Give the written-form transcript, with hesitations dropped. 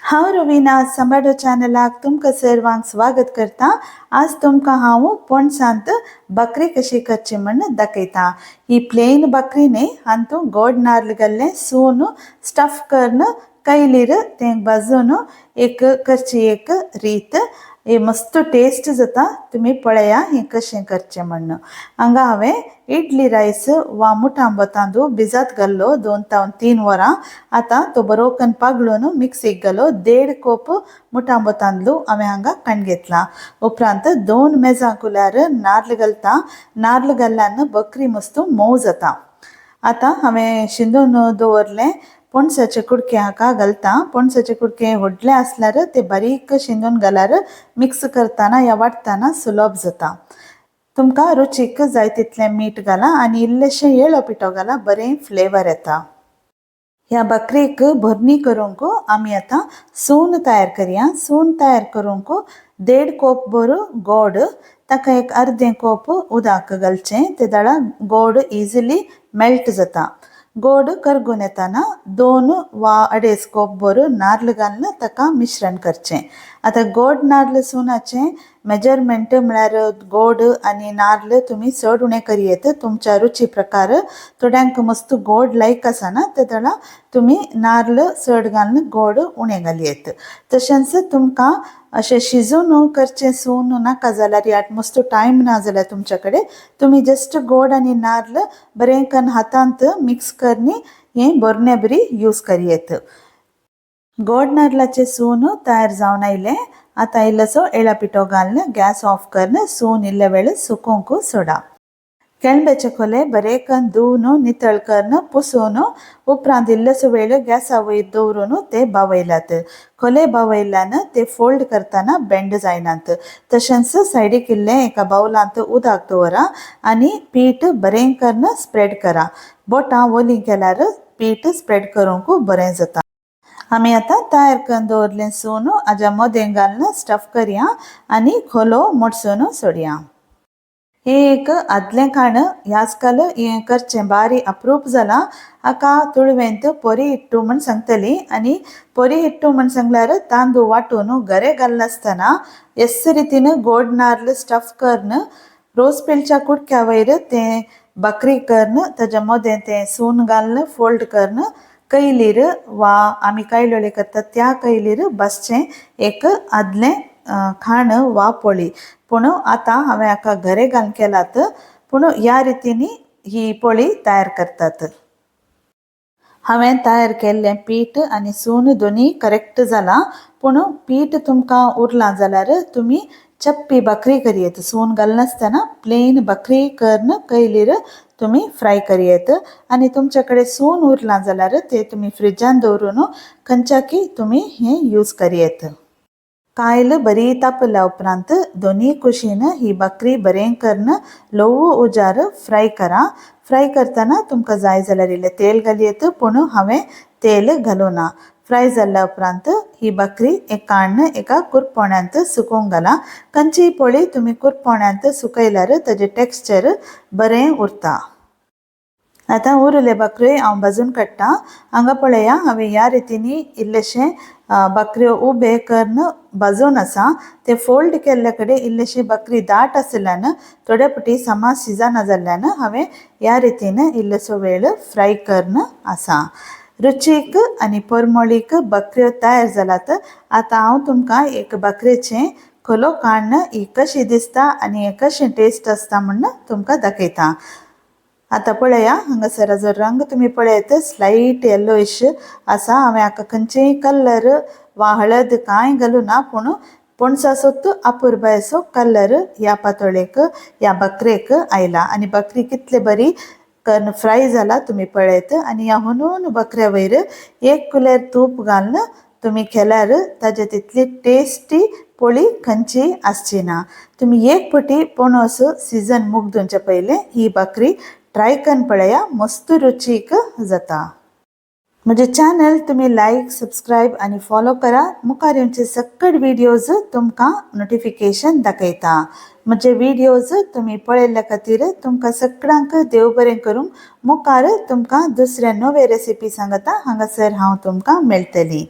हांव रवीना संबाडो चॅनलाक तुमकां सर्वांक स्वागत करता। आज तुमकां हांव पणसांत बकरी कशी करची म्हण दाखयता। ही प्लेन बकरी न्ही, हातूंत गोड नाल्ल घाल्लें सून स्टफ करून कैलीर तें भाजून एक करची एक रीत। हे मस्त टेस्ट जाता, तुम्ही पळया हे कशें करचें म्हण। हांगा हांवें इडली रायस वा मुठांबो तांदूळ भिजत घाल्लो 2 ते 3 वरां। आतां तो बरो करून पागळून मिक्सीक घालो 1.5 कप मुठांबो तांदूळ हांवें हांगा काण घेतला। उपरांत 2 मेजांकुल्यार नाल्ल घालता। नाल्ल घाल्ल्यान बकरी मस्त मोव जाता। आतां हांवें शिंदून दवरलें पणसाचे कुडके हाका घालता। पणसाचे कुडके व्हडले आसल्यार ते बारीक शिंदून घाल्यार मिक्स करतना या वाटतना सुलभ जाता। तुमकां रुचीक जाय तितलें मीठ घाला आनी इल्लेशें येळो पिठो घाला, बरें फ्लेवर येता। ह्या बकरीक भरणी करूंक आमी आतां सून तयार करया। सून तयार करूंक 1.5 कप भर गोड, ताका एक अर्दें कप उदक घालचें। ते दाळा गोड इजिली मेल्ट जाता। गोड करगून येताना 2 वा 2.5 कप भर नाल्ल घालून ताका मिश्रण करचें। आतां गोड नाल्ल सुनाचें मेजरमेंट म्हळ्यार गोड आनी नाल्ल तुमी चड उणें करियेत तुमच्या रुची प्रकार। थोड्यांक मस्त गोड लायक आसना, ते दाळा तुमी नाल्ल चड घालून गोड उणें घालयेत। तशेंच तुमकां अशें शिजून करचें सून नाका जाल्यार यात मस्त टायम ना जाल्यार तुमचे कडेन तुमी जस्ट गोड आनी नाल्ल बरें करून हातांत मिक्स करनी हें बरणे बरी यूज करियेत। गोड नाल्लाचें सून तयार जावन आयलें। आतां इल्लोसो येळा पिठो घालून गॅस ऑफ करून सून इल्ले वेळ सुकूंक सोडा। केळंब्याचे खोले बरें करून धुवन नितळ करून पुसून उपरांत इल्लोसो वेळ गॅसा वयर दवरून ते बावयलात। खोले बावयल्यान ते फोल्ड करतना बेंड जायनात। तशेंच सायडीक इल्लें एका बाउलांत उदक दवरा आनी पीठ बरें करून स्प्रेड करा। बोटां वलीं केल्यार पीठ स्प्रेड करूंक बरें जाता। आमी आतां तयार करून दवरलें सून हाज्या मदें घालून स्टफ करया आनी खोलो मोडसून सोडया। हे एक आदलें खाण आजकाल हें करचें बारी अप्रूप जालां। हाका तुळवेंत पोरी हिट्टू म्हण सांगतली आनी पोरी हिट्टू म्हण सांगल्यार तांदूळ वाटून गरे घालनासतना हेच रितीन गोड नाल्ल स्टफ करून रोजपेलच्या कुडक्या वयर तें बकरी करून ताज्या मदें तें सून घालून फोल्ड करून कैलीर वा आमी कायलोळे करतात त्या कैलीर बसचें एक आदलें खाण वा पोळी। पूण आतां हांवें हाका घरे घालून केलात, पूण ह्या रितीनी ही पोळी तयार करतात। हांवें तयार केल्लें पीठ आनी सून दोनी करेक्ट जालां, पूण पीठ तुमकां उरलां जाल्यार तुमी चप्पी बकरी करियेत। सून घालनासतना प्लेन बकरी करून कैलीर तुमी फ्राय करियेत आनी तुमचे कडेन सून उरलां जाल्यार ते तुमी फ्रिजान दवरून खंयच्याकी तुमी हें यूज करियेत। कायल बरी तापल्या उपरांत दोनी कुशीन ही बकरी बरें करून लोव उजार फ्राय करा। फ्राय करतना तुमकां जाय जाल्यार इल्लें तेल घालयेत, पूण हांवें तेल घालूना। फ्राय जाल्ल्या उपरांत ही बकरी काडून एका कुरपोण्यांत सुकूंक घाला। खंयचीय पोळी तुमी कुरपोण्यांत सुकयल्यार ताजें टेक्स्चर बरें उरता। आतां उरले बकऱ्यो हांव भाजून काडटा। हांगा पळया हांवें ह्या रितीनी इल्लेशें बकऱ्यो उबे करून भाजून आसा। ते फोल्ड केल्ले कडेन इल्लेशी बकरी दाट आसल्यान थोडे फावटी समाज शिजना जाल्ल्यान हांवें ह्या रितीन इल्लोसो वेळ फ्राय करून आसा। रुचीक आनी परमळीक बकऱ्यो तयार जाल्यात। आतां हांव तुमकां एक बकरेचें खोलो काडून ही कशी दिसता आनी हें कशें टेस्ट आसता म्हण तुमकां दाखयता। आतां पळया हांगासर जो रंग तुमी पळयत स्लायट येलोइश आसा। हांवें हाका खंयचेय कलर वा हळद कांय घालूना, पूण पणसाचोच अपुरबायसो कलर ह्या पातोळेक ह्या बकरेक आयला आनी बकरी कितले बरी करून फ्राय जाला तुमी पळयत। आनी ह्या हुनून बकऱ्या वयर 1 कुलेर तूप घालून तुमी केल्यार ताजे तितली टेस्टी पोळी खंयची आसची ना। तुमी एक फावटी पणस सीजन मुग्दूंचे पयलें ही बकरी ट्राय करून पळया, मस्त रुचीक जाता। म्हजे चॅनल तुमी लायक, सबस्क्रायब आनी फॉलो करा। मुखार येवचे सक्कड व्हिडिओज तुमकां नोटिफिकेशन दाखयता। म्हजे व्हिडिओज तुमी पळयल्ल्या खातीर तुमकां सगळ्यांक देव बरें करूं। मुखार तुमकां दुसरे नवे रेसिपी सांगता हांगासर हांव तुमकां मेळटली।